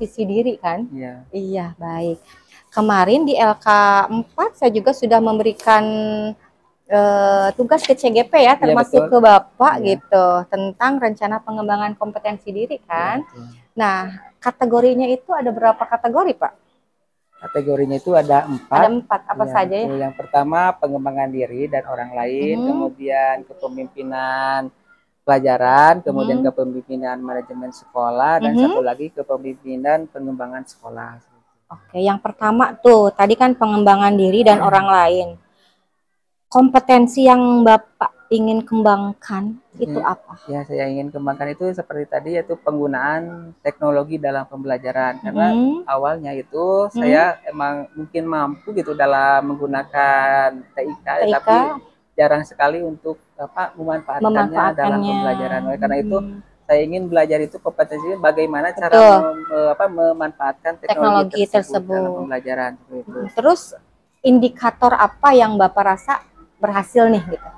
revisi diri kan? Iya. Iya, baik. Kemarin di LK4 saya juga sudah memberikan tugas ke CGP ya, Iya termasuk betul. ke Bapak Iya. gitu, tentang rencana pengembangan kompetensi diri Iya, kan. betul. Nah, kategorinya itu ada berapa kategori, Pak? Kategorinya itu ada Ada 4. 4, apa Iya saja ya? betul. Yang pertama pengembangan diri dan orang lain, Mhm, kemudian kepemimpinan pelajaran, kemudian mhm, kepemimpinan manajemen sekolah, dan satu mhm. lagi kepemimpinan pengembangan sekolah. Oke, yang pertama tuh, tadi kan pengembangan diri dan orang lain. Kompetensi yang Bapak ingin kembangkan itu Ini apa? ya saya ingin kembangkan itu seperti tadi, yaitu penggunaan teknologi dalam pembelajaran. Karena Mhm, awalnya itu mhm. saya emang mungkin mampu gitu dalam menggunakan TIK, TIK tapi jarang sekali untuk memanfaatkannya dalam memanfaatkannya. pembelajaran. Oleh karena itu Mhm. saya ingin belajar itu kompetensi bagaimana cara Betul, memanfaatkan teknologi teknologi tersebut dalam tersebut. pembelajaran seperti itu. Terus indikator apa yang Bapak rasa berhasil nih gitu?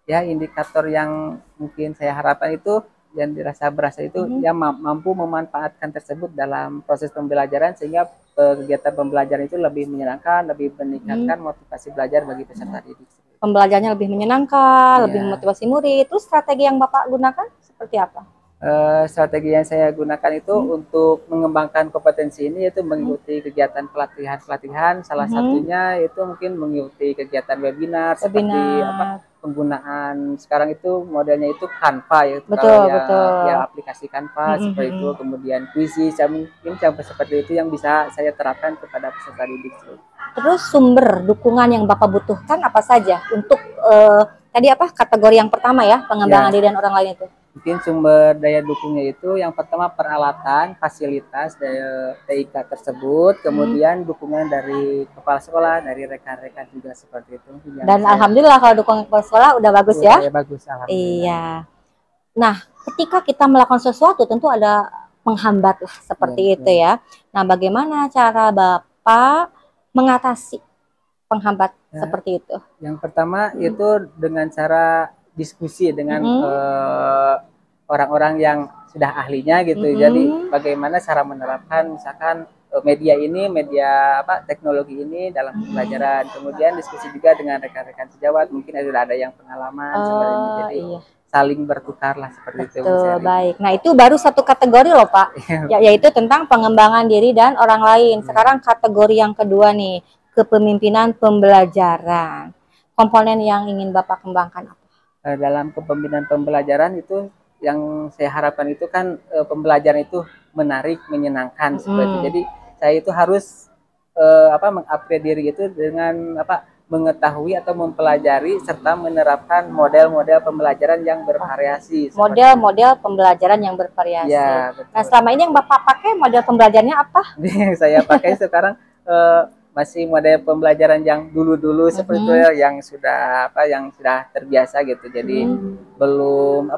Ya indikator yang mungkin saya harapkan itu yang dirasa berhasil itu Mhm. ya mampu memanfaatkan tersebut dalam proses pembelajaran, sehingga kegiatan pembelajaran itu lebih menyenangkan, lebih Mhm. meningkatkan motivasi belajar bagi peserta didik. Pembelajarannya lebih menyenangkan, lebih Iya. memotivasi murid. Terus strategi yang Bapak gunakan seperti apa? Strategi yang saya gunakan itu Mhm. untuk mengembangkan kompetensi ini yaitu Mhm. mengikuti kegiatan pelatihan-pelatihan, salah Mhm. satunya itu mungkin mengikuti kegiatan webinar seperti Webinar. penggunaan sekarang itu modelnya itu Canva, yaitu kalau Betul, ya betul. aplikasi Canva Mhm, seperti itu, mhm. kemudian kuisi, mungkin sampai seperti itu yang bisa saya terapkan kepada peserta didik. Terus sumber dukungan yang Bapak butuhkan apa saja untuk tadi apa kategori yang pertama ya, pengembangan Ya, diri dan orang lain itu? mungkin sumber daya dukungnya itu yang pertama peralatan, fasilitas daya TIK tersebut, Hmm. kemudian dukungan dari kepala sekolah, dari rekan-rekan juga seperti itu yang Dan saya alhamdulillah kalau dukungan kepala sekolah udah bagus ya. ya bagus alhamdulillah. Iya. Nah, ketika kita melakukan sesuatu tentu ada penghambat lah Iya seperti itu betul. ya. Nah, bagaimana cara Bapak mengatasi penghambat Ya, seperti itu? yang pertama Hmm. itu dengan cara diskusi dengan Mm-mm. orang-orang yang sudah ahlinya gitu. Jadi Mm-mm. bagaimana cara menerapkan misalkan media ini, media teknologi ini dalam Mm-mm. pembelajaran. Kemudian diskusi juga dengan rekan-rekan sejawat, mungkin sudah ada yang pengalaman seperti ini. Oh Jadi iya, saling bertukar lah seperti itu, betul, sharing. baik. Nah, itu baru satu kategori loh, Pak. Ya, yaitu tentang pengembangan diri dan orang lain. Ya. Sekarang kategori yang kedua nih, kepemimpinan pembelajaran. Komponen yang ingin Bapak kembangkan apa? Dalam kepemimpinan pembelajaran itu yang saya harapkan itu kan pembelajaran itu menarik, menyenangkan seperti itu. Mm-mm. Jadi saya itu harus mengupgrade diri itu dengan mengetahui atau mempelajari serta menerapkan model-model pembelajaran yang bervariasi seperti itu. Model-model pembelajaran yang bervariasi. Ya, Nah, betul. selama ini yang Bapak pakai model pembelajarannya apa? Yang saya pakai sekarang eh, masih model pembelajaran yang dulu-dulu seperti itu Mhm. ya, yang sudah terbiasa gitu. Jadi Hmm. belum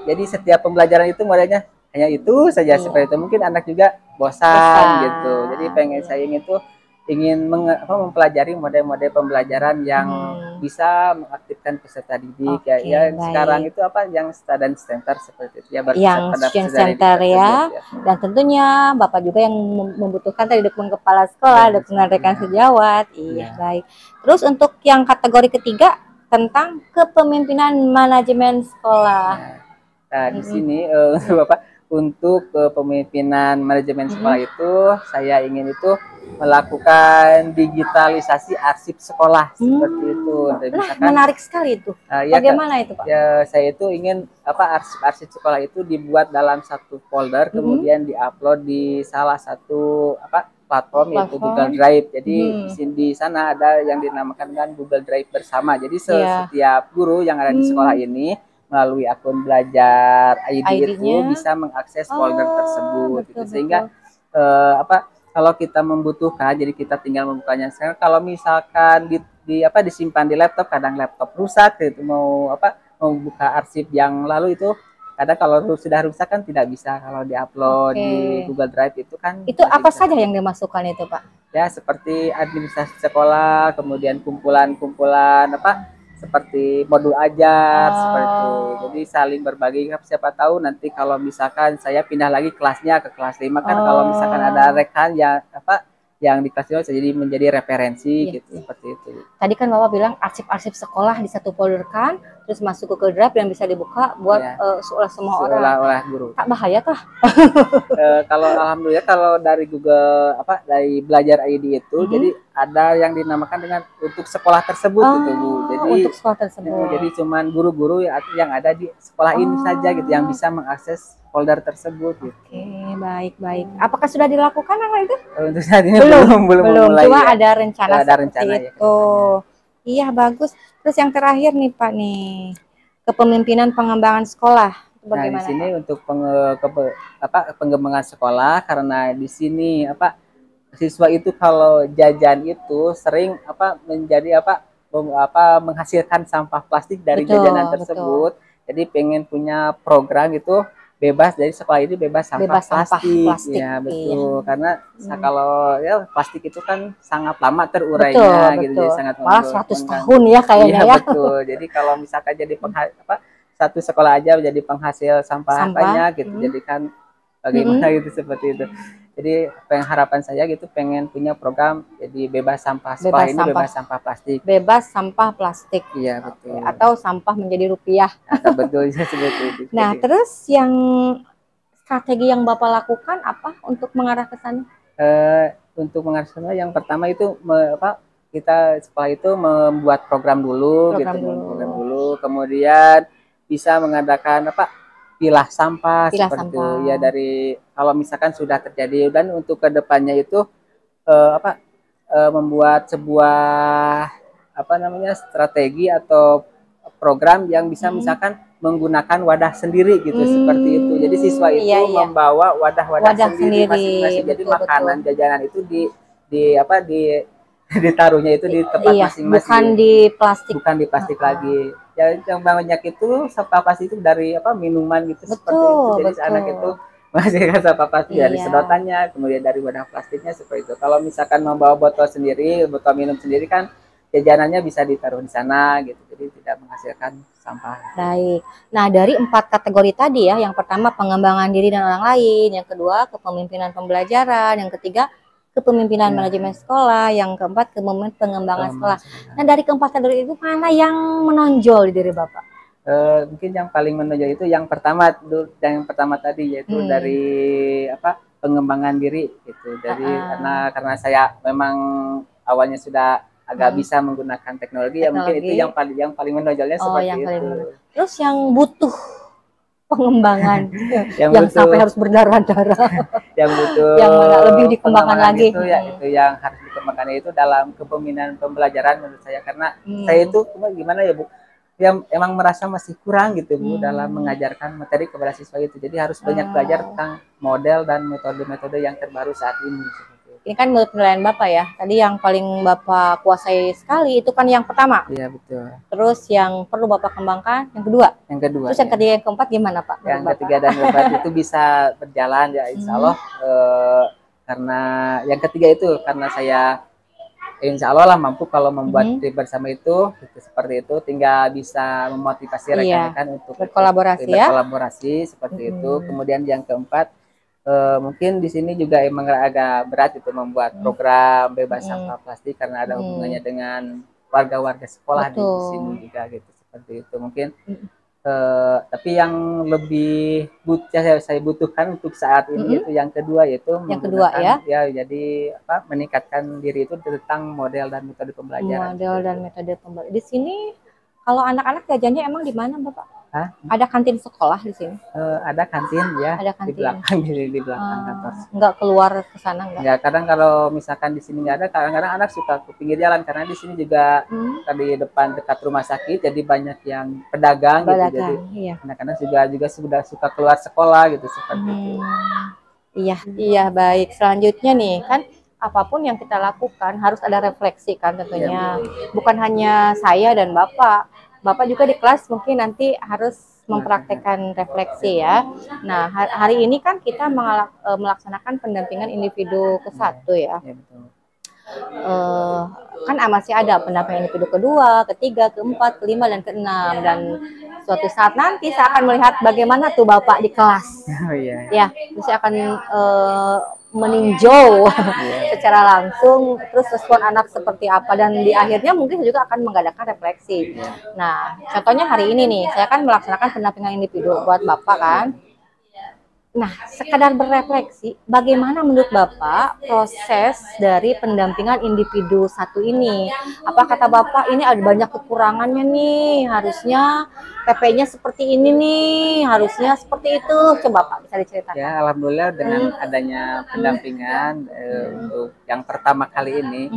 jadi setiap pembelajaran itu modelnya hanya itu saja Iya, seperti itu. Mungkin anak juga bosan gitu. Jadi bosan. pengen Iya. saya ingin mempelajari model-model pembelajaran yang Hmm. bisa mengaktifkan peserta didik ya, Oke, ya sekarang baik. itu yang student center seperti itu ya, berpusat Yang pada student peserta didik center tersebut ya. ya. Dan tentunya Bapak juga yang membutuhkan tadi dukungan kepala sekolah, Bagus dukungan rekan ya. sejawat. Iya, Iya. baik. Terus untuk yang kategori ketiga tentang kepemimpinan manajemen sekolah. Ya. Nah, di Mm-mm. sini Bapak untuk kepemimpinan manajemen sekolah Mm-mm. itu saya ingin itu melakukan digitalisasi arsip sekolah seperti itu. Dan Nah, misalkan menarik sekali itu. ya Kak, Bagaimana itu, Pak? ya saya itu ingin arsip-arsip sekolah itu dibuat dalam satu folder, Mm-mm. kemudian diupload di salah satu platform yaitu Google Platform. Drive. Jadi Mm-mm. di sana ada yang dinamakan kan Google Drive bersama. Jadi Iya. setiap guru yang ada di sekolah Hmm. ini melalui akun belajar ID itu ID-nya. bisa mengakses folder Oh, tersebut gitu. Sehingga betul-betul. kalau kita membutuhkan jadi kita tinggal membukanya. Sekarang kalau misalkan disimpan di laptop, kadang laptop rusak gitu, mau buka arsip yang lalu itu kadang kalau sudah rusak kan tidak bisa, kalau diupload Oke. di Google Drive itu kan Itu masih apa bisa. saja yang dimasukkan itu, Pak? Ya seperti administrasi sekolah, kemudian kumpulan-kumpulan seperti modul ajar seperti itu. Oh. Jadi saling berbagi, siapa tahu nanti kalau misalkan saya pindah lagi kelasnya ke kelas 5 kan, kalau misalkan ada rekan yang yang di kelas 5 bisa jadi menjadi referensi Iya, gitu, seperti itu. Tadi kan Bapak bilang arsip-arsip sekolah di satu folderkan, terus masuk ke Google Drive yang bisa dibuka buat Ya, semua orang. seolah-olah guru. Tak bahaya kah? Kalau alhamdulillah kalau dari Google dari Belajar ID itu jadi ada yang dinamakan dengan untuk sekolah tersebut gitu Bu. Jadi untuk sekolah tersebut. Jadi cuman guru-guru yang ada di sekolah ini saja gitu yang bisa mengakses folder tersebut gitu. Oke, baik. Apakah sudah dilakukan hal itu? Untuk saat ini belum mulai. Cuma Ya. ada rencana seperti itu. Ya, iya, bagus. Terus yang terakhir nih Pak nih, kepemimpinan pengembangan sekolah. Nah, di sini untuk pengembangan sekolah, karena di sini siswa itu kalau jajan itu sering menjadi menghasilkan sampah plastik dari jajanan tersebut. Jadi pengen punya program itu bebas dari sekolah ini bebas sampah plastik. Ya betul, karena kalau ya plastik itu kan sangat lama terurainya gitu, jadi sangat malah 100 tahun ya kayaknya ya. Betul. Jadi kalau misalkan jadi satu sekolah aja menjadi penghasil sampahnya gitu, jadi kan bagaimana gitu, seperti itu. Jadi harapan saya gitu pengen punya program jadi bebas sampah sekolah ini bebas sampah plastik. Bebas sampah plastik. Iya betul. Atau sampah menjadi rupiah. Betul seperti itu. Nah terus yang strategi yang Bapak lakukan apa untuk mengarah ke sana? Untuk mengarah ke sana yang pertama itu kita sekolah itu membuat program dulu, kemudian bisa mengadakan pilah sampah seperti itu ya, dari kalau misalkan sudah terjadi, dan untuk kedepannya itu membuat sebuah strategi atau program yang bisa misalkan menggunakan wadah sendiri gitu, seperti itu. Jadi siswa itu membawa wadah sendiri masing-masing. Jadi makanan jajanan itu ditaruhnya itu di tempat masing-masing. Bukan di plastik lagi. Ya, yang banyak itu sampah plastik itu dari minuman gitu, seperti itu. Jadi anak itu menghasilkan sampah plastik dari sedotannya, kemudian dari wadah plastiknya, seperti itu. Kalau misalkan membawa botol sendiri, botol minum sendiri kan jajanannya bisa ditaruh di sana gitu. Jadi tidak menghasilkan sampah. Baik. Nah, dari 4 kategori tadi ya, yang pertama pengembangan diri dan orang lain, yang kedua kepemimpinan pembelajaran, yang ketiga kepemimpinan manajemen sekolah, yang keempat kepemimpinan pengembangan sekolah. Nah, dari keempat kategori itu mana yang menonjol di diri Bapak? Mungkin yang paling menonjol itu yang pertama tadi, yaitu dari pengembangan diri gitu. Dari karena saya memang awalnya sudah agak bisa menggunakan teknologi, ya mungkin itu yang paling menonjolnya seperti itu. Terus yang butuh pengembangan yang sampai harus berdarah-darah, yang butuh yang mana lebih dikembangkan lagi itu ya, itu yang harus dikembangkan itu dalam kepemimpinan pembelajaran menurut saya, karena saya itu gimana ya Bu, yang emang merasa masih kurang gitu Bu dalam mengajarkan materi kepada siswa itu. Jadi harus banyak belajar tentang model dan metode-metode yang terbaru saat ini. Ini kan menurut penilaian Bapak ya, tadi yang paling Bapak kuasai sekali itu kan yang pertama. Iya betul. Terus yang perlu Bapak kembangkan yang kedua. Terus yang ketiga, yang keempat gimana Pak? Yang ketiga dan keempat itu bisa berjalan ya insya Allah. Karena yang ketiga itu karena saya insya Allah lah mampu kalau membuat tim bersama itu seperti itu, tinggal bisa memotivasi rekan-rekan untuk berkolaborasi seperti itu. Kemudian yang keempat, mungkin di sini juga emang agak berat itu membuat program bebas sampah plastik, karena ada hubungannya dengan warga-warga sekolah di sini juga gitu, seperti itu. Mungkin tapi yang lebih saya butuhkan untuk saat ini itu yang kedua, yaitu jadi meningkatkan diri itu tentang model dan metode pembelajaran. Di sini kalau anak-anak jajannya emang di mana Bapak? Ada kantin sekolah di sini? Ada kantin ya, di belakang kantor. Nggak keluar ke sana nggak? Ya, kadang kalau misalkan di sini nggak ada, kadang-kadang anak suka ke pinggir jalan, karena di sini juga di depan dekat rumah sakit, jadi banyak yang pedagang gitu, jadi anak-anak juga sudah suka keluar sekolah gitu, seperti itu. Iya baik. Selanjutnya nih kan, apapun yang kita lakukan harus ada refleksi kan tentunya. Bukan hanya saya dan Bapak juga di kelas mungkin nanti harus mempraktekkan refleksi ya. Nah, hari ini kan kita melaksanakan pendampingan individu ke-1 ya. eh, kan masih ada pendampingan individu kedua, ketiga, keempat, kelima, dan keenam. Dan suatu saat nanti saya akan melihat bagaimana tuh Bapak di kelas. Oh iya. Ya, terus saya akan meninjau secara langsung terus respon anak seperti apa, dan di akhirnya mungkin saya juga akan mengadakan refleksi. Nah, contohnya hari ini nih, saya akan melaksanakan pendampingan individu buat Bapak kan. Nah, sekadar berefleksi, bagaimana menurut Bapak proses dari pendampingan individu satu ini? Apa kata Bapak ini ada banyak kekurangannya nih, harusnya PP-nya seperti ini nih, harusnya seperti itu. Coba Pak bisa diceritakan. Ya, alhamdulillah dengan adanya pendampingan untuk yang pertama kali ini,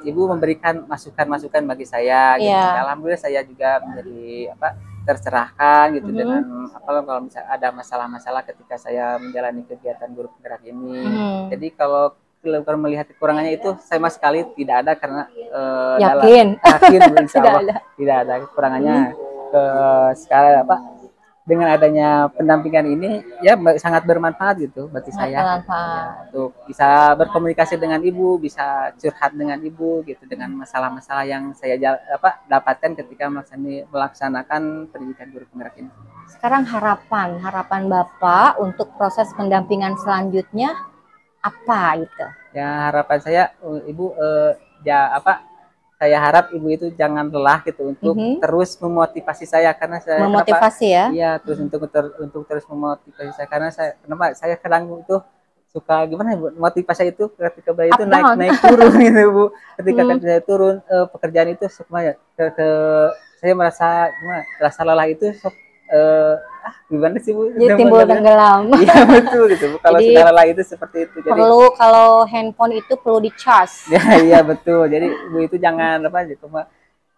Ibu memberikan masukan-masukan bagi saya. Gitu. Iya. Alhamdulillah saya juga menjadi tercerahkan gitu dengan kalau misalnya ada masalah-masalah ketika saya menjalani kegiatan guru penggerak ini. Jadi kalau melihat kekurangannya itu sama sekali tidak ada, karena yakin insya Allah tidak ada kekurangannya. Sekarang dengan adanya pendampingan ini ya sangat bermanfaat gitu bagi saya. Ya, untuk bisa berkomunikasi dengan ibu, bisa curhat dengan ibu gitu dengan masalah-masalah yang saya dapatkan ketika melaksanakan pendidikan guru penggerak ini. Sekarang harapan Bapak untuk proses pendampingan selanjutnya apa gitu? Ya, harapan saya Ibu saya harap Ibu itu jangan lelah gitu untuk terus memotivasi saya, karena saya memotivasi ya. Iya, terus untuk terus memotivasi saya, karena saya kadang itu suka gimana Bu, motivasi itu ketika itu naik turun gitu Bu. Ketika saya turun pekerjaan itu semuanya saya merasa lelah itu gimana sih Bu? Jadi timbul tenggelam. Iya betul gitu Bu. Kalau sudah lelah itu seperti itu. Jadi kalau handphone itu perlu di-charge. Ya, iya betul. Jadi Bu itu jangan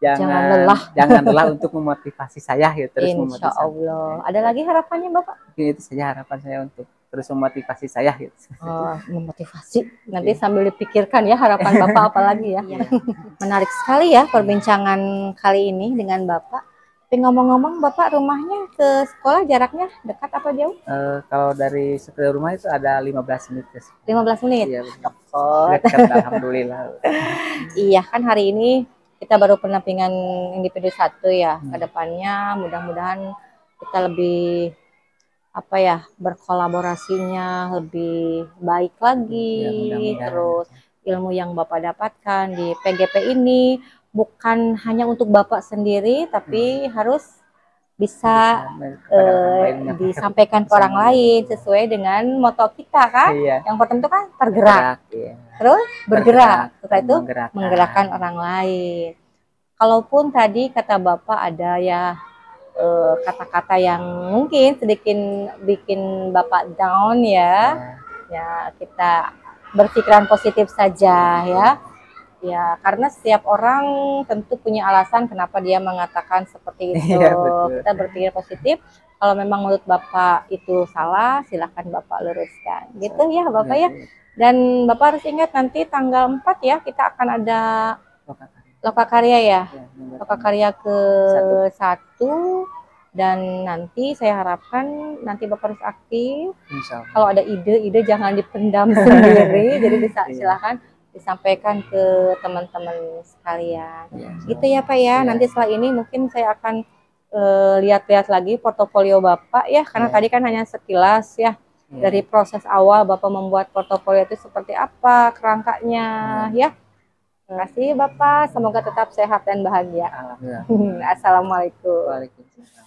jangan lelah untuk memotivasi saya gitu, terus Insya Allah. Ada lagi harapannya Bapak? Itu saja harapan saya untuk terus memotivasi saya gitu. Oh, memotivasi. Nanti sambil dipikirkan ya harapan Bapak apalagi ya. Menarik sekali ya perbincangan kali ini dengan Bapak. Tapi ngomong-ngomong, Bapak rumahnya ke sekolah jaraknya dekat apa jauh? Kalau dari sekitar rumah itu ada 15 menit. 15 menit? Iya, dekat, alhamdulillah. Iya, kan hari ini kita baru pendampingan individu satu ya. Kedepannya mudah-mudahan kita lebih berkolaborasinya lebih baik lagi. Ya, terus ilmu yang Bapak dapatkan di PGP ini bukan hanya untuk Bapak sendiri, tapi harus bisa disampaikan ke orang lain sesuai dengan moto kita kan. Yang pertama itu kan tergerak, terus bergerak, setelah itu menggerakkan orang lain. Kalaupun tadi kata Bapak ada ya kata-kata yang mungkin sedikit bikin Bapak down ya, ya kita berpikiran positif saja ya. Ya, karena setiap orang tentu punya alasan kenapa dia mengatakan seperti itu. Kita berpikir positif. Kalau memang menurut Bapak itu salah, silahkan Bapak luruskan. Gitu ya Bapak ya. Dan Bapak harus ingat nanti tanggal 4 ya, kita akan ada Lokakarya ya. Lokakarya ke-1. Dan nanti saya harapkan nanti Bapak harus aktif. Kalau ada ide-ide jangan dipendam sendiri. Jadi bisa silahkan disampaikan ke teman-teman sekalian. Gitu ya Pak ya. Nanti setelah ini mungkin saya akan lihat-lihat lagi portofolio Bapak ya, karena tadi kan hanya sekilas ya. Dari proses awal Bapak membuat portofolio itu seperti apa kerangkanya ya. Terima kasih Bapak, semoga tetap sehat dan bahagia. Assalamualaikum. Waalaikumsalam.